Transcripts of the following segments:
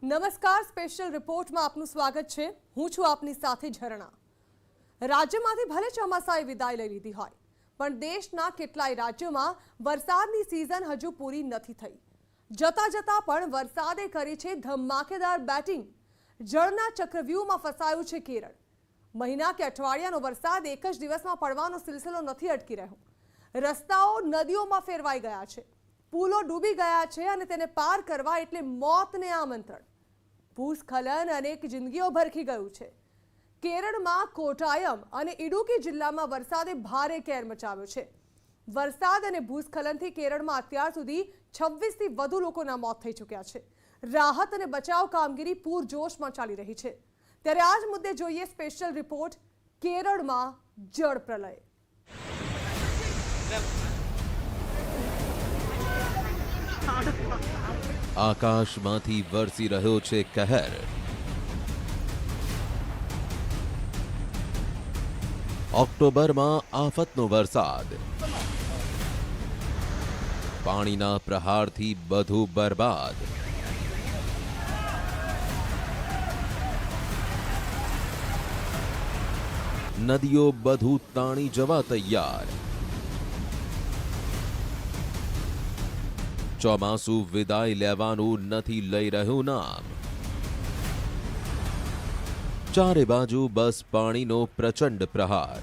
નમસ્કાર, સ્પેશિયલ રિપોર્ટમાં આપનું સ્વાગત છે. હું છું આપની સાથે ઝરણા. રાજ્યમાંથી ભલે ચોમાસાએ વિદાય લઈ લીધી હોય, પણ દેશના કેટલાય રાજ્યોમાં વરસાદની સિઝન હજુ પૂરી નથી થઈ. જતા જતા પણ વરસાદે કરી છે ધમાકેદાર બેટિંગ. જળના ચક્રવ્યૂહમાં ફસાયું છે કેરળ. મહિના કે અઠવાડિયાનો વરસાદ એક જ દિવસમાં પડવાનો સિલસિલો નથી અટકી રહ્યો. રસ્તાઓ નદીઓમાં ફેરવાઈ ગયા છે, પુલો ડૂબી ગયા છે અને તેને પાર કરવા એટલે મોતને આમંત્રણ. ભૂસ્ખલન અનેક જિંદગીઓ ભરખી ગયું છે. કેરળમાં કોટાયમ અને ઇડુકી જિલ્લામાં વરસાદે ભારે કેર મચાવ્યો છે. વરસાદ અને ભૂસ્ખલનથી કેરળમાં અત્યાર સુધી 26થી વધુ લોકોના મોત થઈ ચૂક્યા છે. રાહત અને બચાવ કામગીરી પૂરજોશમાં ચાલી રહી છે. ત્યારે આ જ મુદ્દે જોઈએ સ્પેશિયલ રિપોર્ટ. કેરળમાં જળ પ્રલય. આકાશમાંથી વરસી રહ્યો છે કહેર. ઓક્ટોબરમાં આફતનો વરસાદ. પાણીના પ્રહારથી બધું બરબાદ. નદીઓ બધું તાણી જવા તૈયાર. ચોમાસું વિદાય લેવાનું નથી લઈ રહ્યું નામ. ચારે બાજુ બસ પાણીનો પ્રચંડ પ્રહાર.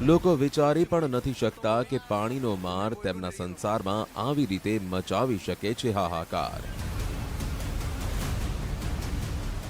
લોકો વિચારી પણ નથી શકતા કે પાણીનો માર તેમના સંસારમાં આવી રીતે મચાવી શકે છે હાહાકાર.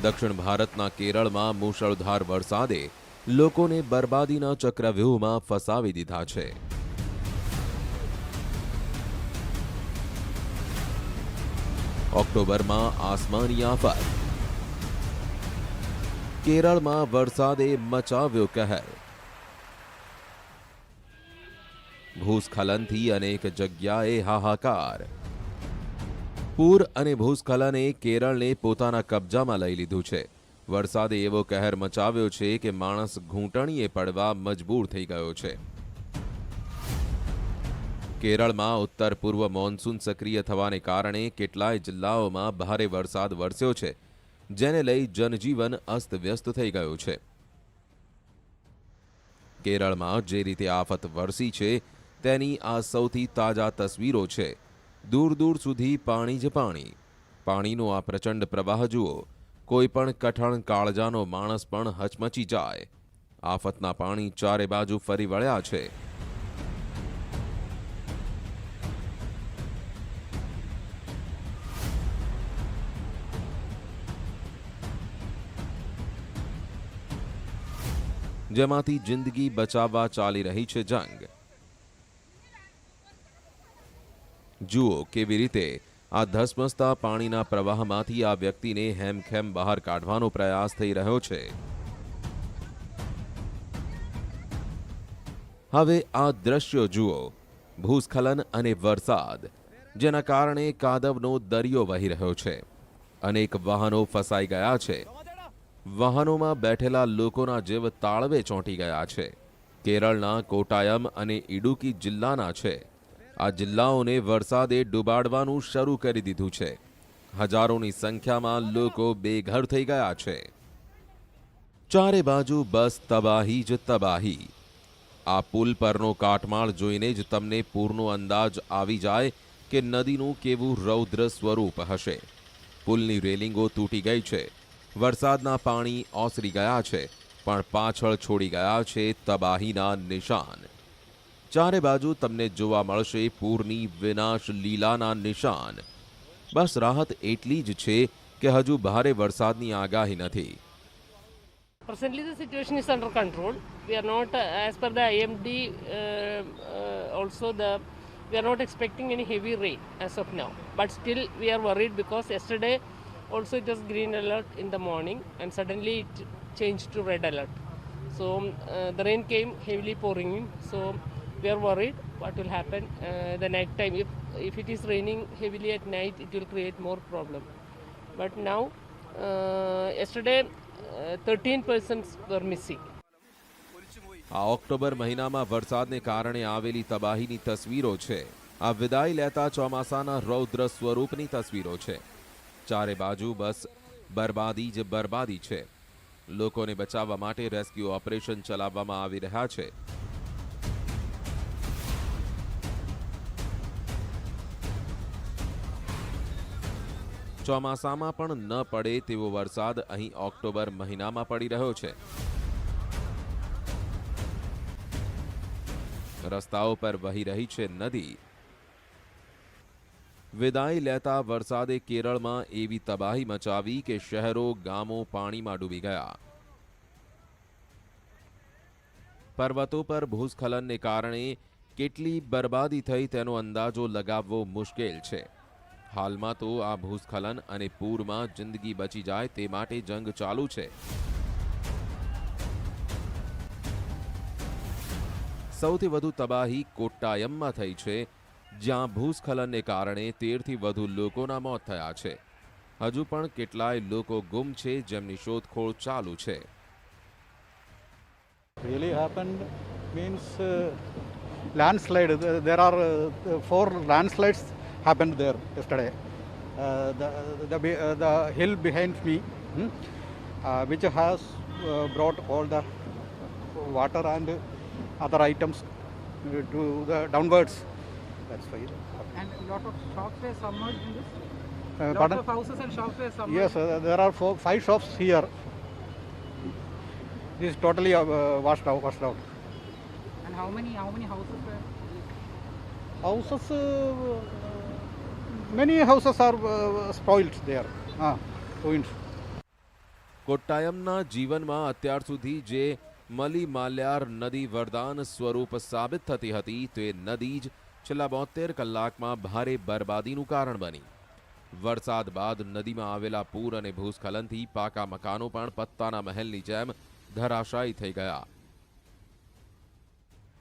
દક્ષિણ ભારતના કેરળમાં મુશળધાર વરસાદે લોકોને બરબાદીના ચક્રવ્યૂહમાં ફસાવી દીધા છે. ઓક્ટોબરમાં આસમાની આફત. કેરળમાં વરસાદે મચાવ્યો કહેર. ભૂસ્ખલનથી અનેક જગ્યાએ હાહાકાર. પૂર અને ભૂસ્ખલને કેરળને પોતાના કબજામાં લઈ લીધું છે. વરસાદે એવો કહેર મચાવ્યો છે કે માણસ ઘૂંટણીએ પડવા મજબૂર થઈ ગયો છે. કેરળમાં ઉત્તર પૂર્વ મોન્સૂન સક્રિય થવાને કારણે કેટલાય જિલ્લાઓમાં ભારે વરસાદ વરસ્યો છે, જેને લઈ જનજીવન અસ્તવ્યસ્ત થઈ ગયું છે. કેરળમાં જે રીતે આફત વરસી છે તેની આ સૌથી તાજા તસવીરો છે. દૂર દૂર સુધી પાણી જ પાણી. પાણીનો આ પ્રચંડ પ્રવાહ જુઓ. કોઈ પણ કઠણ કાળજાનો માણસ પણ હચમચી જાય. આફતના પાણી ચારે બાજુ ફરી વળ્યા છે. જેમાંથી જિંદગી બચાવવા ચાલી રહી છે જંગ. જુઓ કેવી રીતે આ ધસમસતા પાણીના પ્રવાહમાંથી આ વ્યક્તિને હેમખેમ બહાર કાઢવાનો પ્રયાસ થઈ રહ્યો છે. હવે આ દ્રશ્યો જુઓ. ભૂસ્ખલન અને વરસાદ, જેના કારણે કાદવનો દરિયો વહી રહ્યો છે. અનેક વાહનો ફસાઈ ગયા છે. વાહનોમાં બેઠેલા લોકોના જીવ તાળવે ચોંટી ગયા છે. કેરળના કોટાયમ અને ઇડુકી જિલ્લાના છે. આ જિલ્લાઓને વરસાદે ડૂબાડવાનું શરૂ કરી દીધું છે. હજારોની સંખ્યામાં લોકો બેઘર થઈ ગયા છે. ચારે બાજુ બસ તબાહી જ તબાહી. આ પુલ પરનો કાટમાળ જોઈને જ તમને પૂરનો અંદાજ આવી જાય કે નદીનું કેવું રૌદ્ર સ્વરૂપ હશે. પુલની રેલિંગો તૂટી ગઈ છે. વરસાદના પાણી ઓસરી ગયા છે, પણ પાછળ છોડી ગયા છે તબાહીના નિશાન. ચારે બાજુ તમને જોવા મળશે પૂરની વિનાશ લીલાના નિશાન. બસ રાહત એટલી જ છે કે હજુ ભારે વરસાદની આગાહી નથી. Presently, the situation is under control. We are not, as per the IMD, we are not expecting any heavy rain as of now. But still, we are worried because yesterday also it was green alert in the morning and suddenly it changed to red alert. So the rain came heavily pouring in. So we are worried what will happen the night time. If it is raining heavily at night, it will create more problem. But now, yesterday 13 persons were missing. આ October મહિનામાં વરસાદને કારણે આવેલી તબાહીની તસવીરો છે. આ વિદાય લેતા ચોમાસાના રૌદ્ર સ્વરૂપની તસવીરો છે. ચારે બાજુ બસ બરબાદી જ બરબાદી છે. લોકોને બચાવવા માટે રેસ્ક્યુ ઓપરેશન ચલાવવામાં આવી રહ્યા છે. ચોમાસામાં પણ ન પડે તેવો વરસાદ અહીં ઓક્ટોબર મહિનામાં પડી રહ્યો છે. રસ્તાઓ પર વહી રહી છે નદી. વિદાય લેતા વરસાદે કેરળમાં એવી તબાહી મચાવી કે શહેરો ગામો પાણીમાં ડૂબી ગયા. પર્વતો પર ભૂસ્ખલનને કારણે કેટલી બરબાદી થઈ તેનો અંદાજો લગાવવો મુશ્કેલ છે. હાલમાં તો આ ભૂસ્ખલન અને પૂરમાં જિંદગી બચી જાય તે માટે જંગ ચાલુ છે. સૌથી વધુ તબાહી કોટ્ટાયમમાં થઈ છે, જ્યાં ભૂસ્ખલનને કારણે 13થી વધુ લોકોના મોત થયા છે. હજુ પણ કેટલાય લોકો ગુમ છે, જેમની શોધખોળ ચાલુ છે. Really happened means landslide. There are 4 landslides happened there yesterday. The hill behind me, which has brought all the water and other items to the downwards. That's why. And a lot of shops were submerged in this? Lot Pardon? of houses and shops were submerged? Yes, there are 5 shops here. This is totally washed out. And how many houses were? Houses, many houses are spoiled there. Ruined. કોટ્ટાયમના જીવનમાં અત્યાર સુધી જે મલી માલ્યાર નદી વરદાન સ્વરૂપ સાબિત થતી હતી, તે નદી જ છેલ્લા 72 કલાકમાં ભારે બરબાદીનું કારણ બની. વરસાદ બાદ નદીમાં આવેલા પૂર અને ભૂસ્ખલનથી પાકા મકાનો પણ પત્તાના મહેલની જેમ ધરાશાયી થઈ ગયા.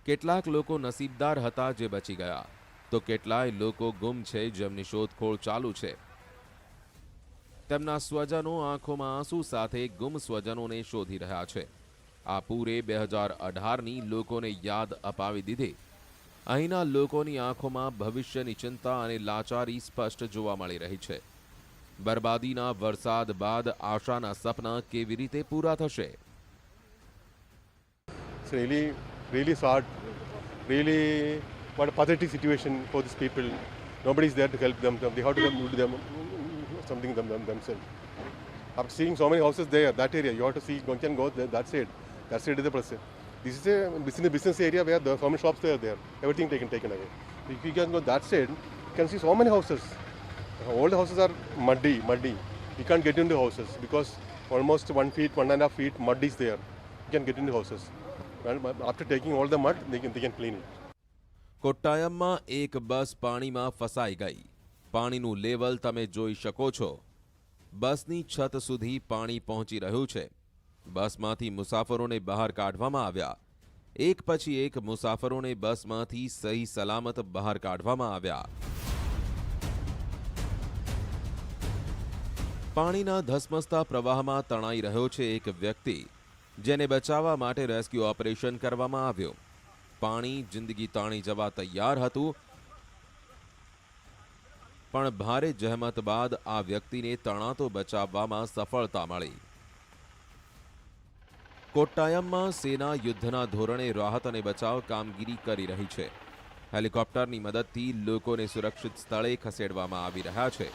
કેટલાક લોકો નસીબદાર હતા જે બચી ગયા, તો કેટલાય લોકો ગુમ છે, જેમની શોધખોળ ચાલુ છે. તેમના સ્વજનો આંખોમાં આંસુ સાથે ગુમ સ્વજનોને શોધી રહ્યા છે. આ પૂરે 2018ની લોકોને યાદ અપાવી દીધી. અહીંના લોકોની આંખોમાં ભવિષ્યની ચિંતા અને લાચારી સ્પષ્ટ જોવા મળી રહી છે. બરબાદીના વરસાદ બાદ આશાના સપના કેવી રીતે પૂરા થશે? It's really sad. Really, what a pathetic situation for these people. Nobody is there to help them. They have to do them something themselves. After seeing so many houses there, that area, you have to see. One can go there, that side. That side is the person. This is a business area where there are so many shops are there. Everything taken away. If you can go that side, you can see so many houses. All the houses are muddy. You can't get into houses because almost 1 feet, 1.5 feet mud is there. You can get into houses. And after taking all the mud, they can clean it. કોટ્ટાયમમાં એક બસ પાણીમાં ફસાઈ ગઈ. પાણીનું level તમે જોઈ શકો છો. બસની છત સુધી પાણી પહોંચી રહ્યું છે. બસમાંથી મુસાફરોને બહાર કાઢવામાં આવ્યા. એક પછી એક મુસાફરોને બસમાંથી સહી સલામત બહાર કાઢવામાં આવ્યા. પાણીના ધસમસતા પ્રવાહમાં તણાઈ રહ્યો છે એક વ્યક્તિ, જેને બચાવવા માટે રેસ્ક્યુ ઓપરેશન કરવામાં આવ્યો. પાણી જિંદગી તાણી જવા તૈયાર હતું, પણ ભારે જહેમત બાદ આ વ્યક્તિને તણાતો બચાવવામાં સફળતા મળી. કોટ્ટાયમમાં સેના યુદ્ધના ધોરણે રાહત અને બચાવ કામગીરી કરી રહી છે. હેલિકોપ્ટરની મદદથી લોકોને સુરક્ષિત સ્થળે ખસેડવામાં આવી રહ્યા છે.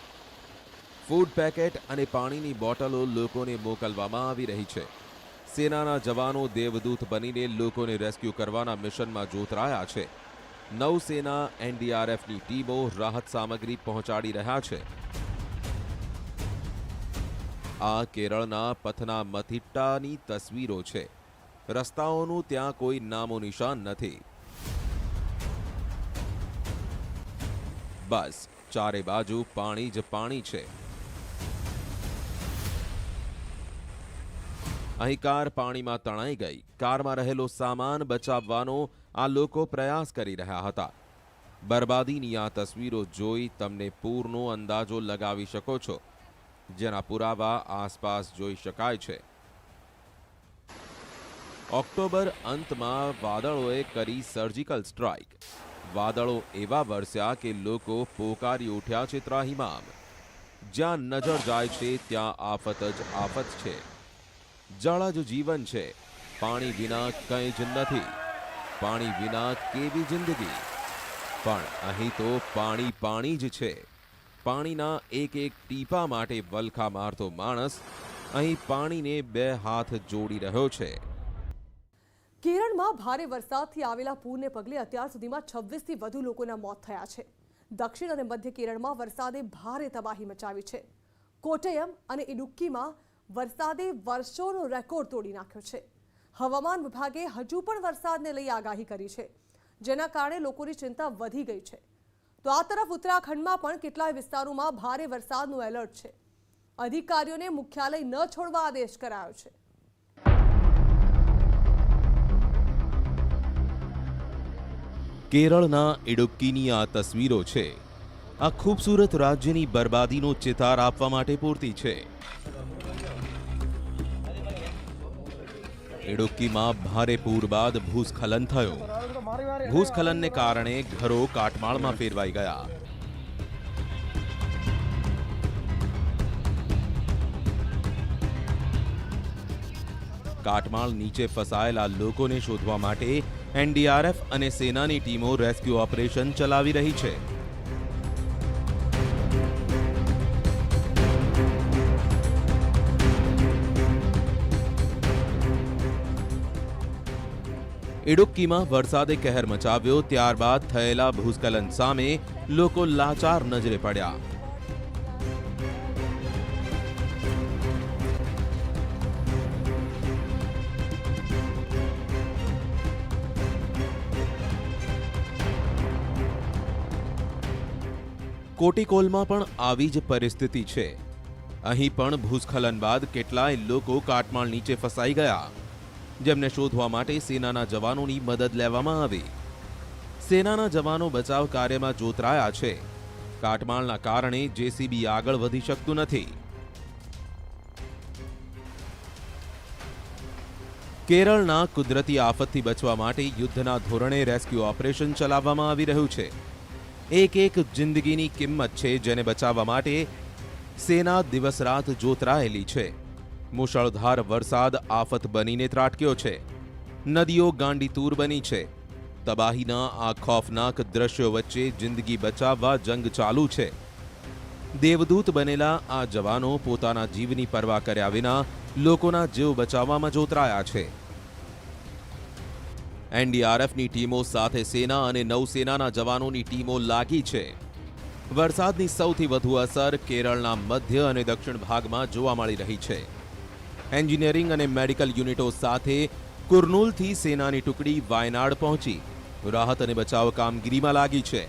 ફૂડ પેકેટ અને પાણીની બોટલો લોકોને મોકલવામાં આવી રહી છે. સેનાના જવાનો દેવદૂત બનીને લોકોને રેસ્ક્યુ કરવાના મિશનમાં જોતરાયા છે. નૌસેના એનડીઆરએફની ટીમો રાહત સામગ્રી પહોંચાડી રહ્યા છે. આ કેરળના પથનામથિટ્ટાની તસવીરો છે. રસ્તાઓનું ત્યાં કોઈ નામો નિશાન નથી. બસ ચારે બાજુ પાણી જ પાણી છે. અહીં કાર પાણીમાં તણાઈ ગઈ. કારમાં રહેલો સામાન બચાવવાનો આ લોકો પ્રયાસ કરી રહ્યા હતા. બરબાદીની આ તસવીરો જોઈ તમને પૂરનો અંદાજો લગાવી શકો છો, જેના પુરાવા આસપાસ જોઈ શકાય છે. ઓક્ટોબર અંતમાં વાદળોએ કરી સર્જિકલ સ્ટ્રાઇક. વાદળો એવા વરસ્યા કે લોકો પોકારી ઉઠ્યા છે ત્રાહિમામ. જ્યાં નજર જાય છે ત્યાં આફત જ આફત છે. જળ જ જીવન છે. પાણી વિના કંઈ જ નથી. પાણી વિના કેવી જિંદગી? પણ અહીં તો પાણી પાણી જ છે. પાણીના એક એક ટીપા માટે વલખા મારતો માણસ અહીં પાણીને બે હાથ જોડી રહ્યો છે. કેરળમાં ભારે વરસાદથી આવેલા પૂરને પગલે અત્યાર સુધીમાં 26થી વધુ લોકોના મોત થયા છે. દક્ષિણ અને મધ્ય કેરળમાં વરસાદે ભારે તબાહી મચાવી છે. કોટયમ અને ઇડુક્કીમાં વરસાદે વર્ષોનો રેકોર્ડ તોડી નાખ્યો છે. હવામાન વિભાગે હજુ પણ વરસાદને લઈ આગાહી કરી છે, જેના કારણે લોકોની ચિંતા વધી ગઈ છે. તો આ તરફ ઉત્તરાખંડમાં પણ કેટલાય વિસ્તારોમાં ભારે વરસાદનું એલર્ટ છે. અધિકારીઓને મુખ્યાલય ન છોડવા આદેશ કરાયો છે. કેરળના ઇડુક્કીની આ તસવીરો છે. આ ખૂબસૂરત રાજ્યની બરબાદીનો ચિતાર આપવા માટે પૂરતી છે. ઇડુક્કીમાં ભારે પૂર બાદ ભૂસ્ખલન થયો. ભૂસ્ખલનને કારણે ઘરો કાટમાળમાં ફેરવાઈ ગયા. કાટમાળ નીચે ફસાયેલા લોકોને શોધવા માટે એનડીઆરએફ અને સેનાની ટીમો રેસ્ક્યુ ઓપરેશન ચલાવી રહી છે. ઇડુક્કીમાં વરસાદે કહેર મચાવ્યો. ત્યારબાદ થયેલા ભૂસ્ખલન સામે લોકો લાચાર નજરે પડ્યા. કોટિકોલમાં પણ આવી જ પરિસ્થિતિ છે. અહીં પણ ભૂસ્ખલન બાદ કેટલાય લોકો કાટમાળ નીચે ફસાઈ ગયા, જેમને શોધવા માટે સેનાના જવાનોની મદદ લેવામાં આવી. સેનાના જવાનો બચાવ કાર્યમાં જોતરાયા છે. કાટમાળના કારણે જેસીબી આગળ વધી શકતું નથી. કેરળના કુદરતી આફતથી બચવા માટે યુદ્ધના ધોરણે રેસ્ક્યુ ઓપરેશન ચલાવવામાં આવી રહ્યું છે. એક એક જિંદગીની કિંમત છે, જેને બચાવવા માટે સેના દિવસ રાત જોતરાયેલી છે. મુશળધાર વરસાદ આફત બનીને ત્રાટક્યો છે. નદીઓ ગાંડીતૂર બની છે. તબાહીના આ ખોફનાક દ્રશ્યો વચ્ચે જિંદગી બચાવવા જંગ ચાલુ છે. દેવદૂત બનેલા આ જવાનો પોતાના જીવની પરવા કર્યા વિના લોકોના જીવ બચાવવામાં જોતરાયા છે. એનડીઆરએફની ટીમો સાથે સેના અને નૌસેનાના જવાનોની ટીમો લાગી છે. વરસાદની સૌથી વધુ અસર કેરળના મધ્ય અને દક્ષિણ ભાગમાં જોવા મળી રહી છે. એન્જિનિયરિંગ અને મેડિકલ યુનિટો સાથે કુર્નૂલથી સેનાની ટુકડી વાયનાડ પહોંચી રાહત અને બચાવ કામગીરીમાં લાગી છે.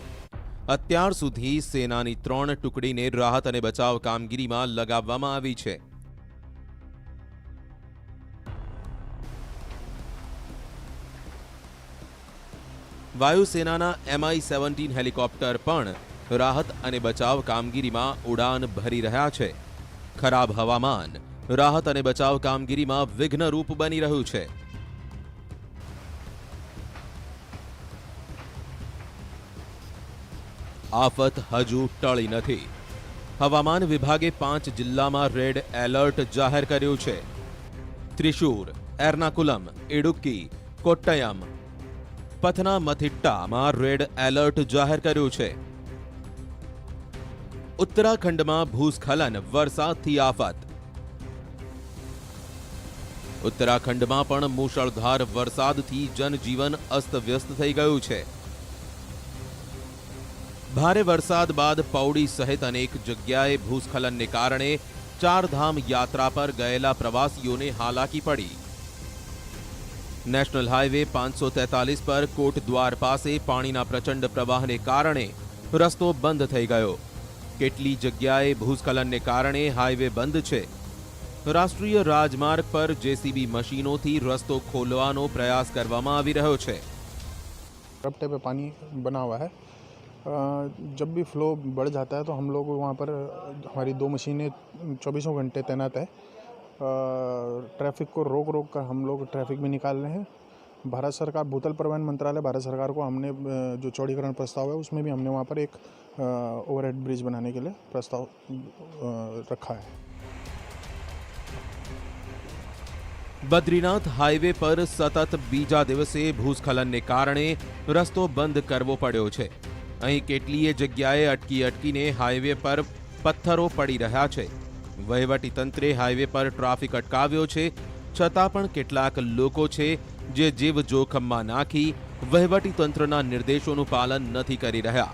અત્યાર સુધી સેનાની 3 ટુકડીને રાહત અને બચાવ કામગીરીમાં લગાવવામાં આવી છે. વાયુસેનાના MI-17 હેલિકોપ્ટર પણ રાહત અને બચાવ કામગીરીમાં ઉડાન ભરી રહ્યા છે. ખરાબ હવામાન રાહત અને બચાવ કામગીરીમાં વિઘ્નરૂપ બની રહ્યું છે. આફત હજુ ટળી નથી. હવામાન વિભાગે 5 જિલ્લામાં રેડ એલર્ટ જાહેર કર્યું છે. ત્રિશુર, એર્નાકુલમ, ઇડુક્કી, કોટ્ટયમ, પથનામથિટ્ટામાં રેડ એલર્ટ જાહેર કર્યું છે. ઉત્તરાખંડમાં ભૂસ્ખલન, વરસાદથી આફત. ઉત્તરાખંડમાં પણ મુશળધાર વરસાદથી જનજીવન અસ્તવ્યસ્ત થઈ ગયું છે. ભારે વરસાદ બાદ પૌડી સહિત અનેક જગ્યાએ ભૂસ્ખલનને કારણે ચારધામ યાત્રા પર ગયેલા પ્રવાસીઓને હાલાકી પડી. નેશનલ હાઈવે 543 પર કોટદ્વાર પાસે પાણીના પ્રચંડ પ્રવાહને કારણે રસ્તો બંધ થઈ ગયો. કેટલી જગ્યાએ ભૂસ્ખલનને કારણે હાઈવે બંધ છે. રાષ્ટ્રીય રાજમાર્ગ પર જેસીબી મશીનોથી રસ્તો खोलवानो प्रयास કરવામાં આવી રહ્યો છે. रपटे पे पानी बना हुआ है. जब भी फ्लो बढ़ जाता है तो हम लोग वहाँ पर हमारी 2 मशीनें 24 घंटे तैनात है ट्रैफिक को रोक कर हम लोग ट्रैफिक में निकाल रहे हैं। भारत सरकार, भूतल परिवहन मंत्रालय भारत सरकार को हमने जो चौड़ीकरण प्रस्ताव है उसमें भी हमने वहाँ पर एक ओवरहेड ब्रिज बनाने के लिए प्रस्ताव रखा है। બદ્રીનાથ હાઈવે પર સતત બીજા દિવસે ભૂસ્ખલનને કારણે રસ્તો બંધ કરવો પડ્યો છે. અહીં કેટલીય જગ્યાએ અટકીને હાઈવે પર પથ્થરો પડી રહ્યા છે. વહીવટી તંત્રે હાઈવે પર ટ્રાફિક અટકાવ્યો છે, છતાં પણ કેટલાક લોકો છે જે જીવ જોખમમાં નાખી વહીવટી તંત્રના નિર્દેશોનું પાલન નથી કરી રહ્યા.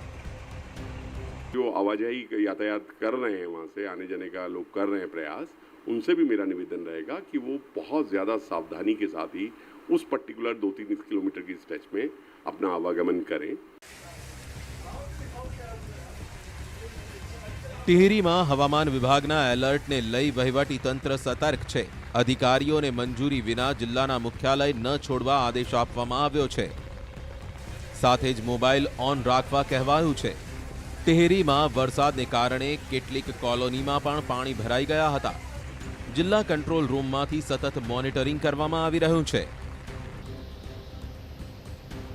जो आवाजाही यातायात कर रहे हैं वहाँ से आने जाने का लोग कर रहे हैं प्रयास, उनसे भी मेरा निवेदन रहेगा कि वो बहुत ज़्यादा सावधानी के साथ ही उस पर्टिकुलर 2-3 किलोमीटर की स्ट्रेच में अपना आवागमन करें. ટિહરીમાં હવામાન વિભાગના એલર્ટને લઈ વહીવટી તંત્ર સતર્ક છે. અધિકારીઓને મંજૂરી વિના જિલ્લાના મુખ્યાલય ન છોડવા આદેશ આપવામાં આવ્યો છે. સાથે જ મોબાઈલ ઓન રાખવા કહેવાયું છે. ટિહરીમાં વરસાદને કારણે કેટલીક કોલોનીમાં પણ પાણી ભરાઈ ગયા હતા. જિલ્લા કંટ્રોલ રૂમમાંથી સતત મોનિટરિંગ કરવામાં આવી રહ્યું છે.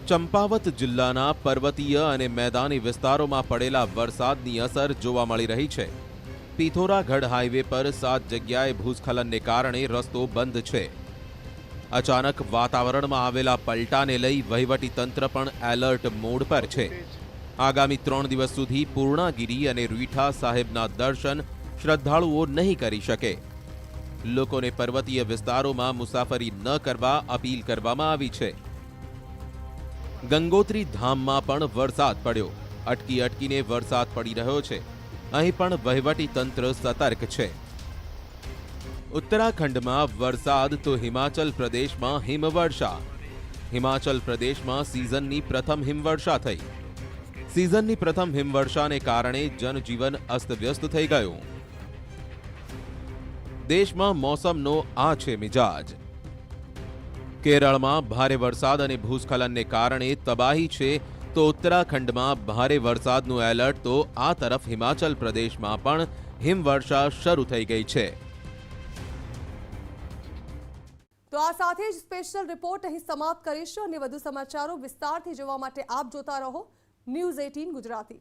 ચંપાવત જિલ્લાના પર્વતીય અને મેદાની વિસ્તારોમાં પડેલા વરસાદની અસર જોવા મળી રહી છે. પિથોરાગઢ હાઈવે પર 7 જગ્યાએ ભૂસ્ખલનને કારણે રસ્તો બંધ છે. અચાનક વાતાવરણમાં આવેલા પલટાને લઈ વહીવટી તંત્ર પણ એલર્ટ મોડ પર છે. આગામી 3 દિવસ સુધી પૂર્ણાગિરી અને રીઠા સાહેબના દર્શન શ્રદ્ધાળુઓ નહીં કરી શકે. લોકોને પર્વતીય વિસ્તારોમાં મુસાફરી ન કરવા અપીલ કરવામાં આવી છે. ગંગોત્રી ધામમાં પણ વરસાદ પડ્યો. અટકીને વરસાદ પડી રહ્યો છે. અહીં પણ વહીવટી તંત્ર સતર્ક છે. ઉત્તરાખંડમાં વરસાદ તો હિમાચલ પ્રદેશમાં હિમવર્ષા. હિમાચલ પ્રદેશમાં સિઝનની પ્રથમ હિમવર્ષા થઈ. સિઝનની પ્રથમ હિમવર્ષાને કારણે જનજીવન અસ્તવ્યસ્ત થઈ ગયું. દેશમાં મોસમનો આ છે મિજાજ. કેરળમાં ભારે વરસાદ અને ભૂસ્ખલનને કારણે તબાહી છે, તો ઉત્તરાખંડમાં ભારે વરસાદનું એલર્ટ, તો આ તરફ હિમાચલ પ્રદેશમાં પણ હિમવર્ષા શરૂ થઈ ગઈ છે. તો આ સાથે જ સ્પેશિયલ રિપોર્ટ અહીં સમાપ્ત કરીશું અને વધુ સમાચારો વિસ્તારથી જોવા માટે આપ જોતા રહો ન્યૂઝ 18 ગુજરાતી.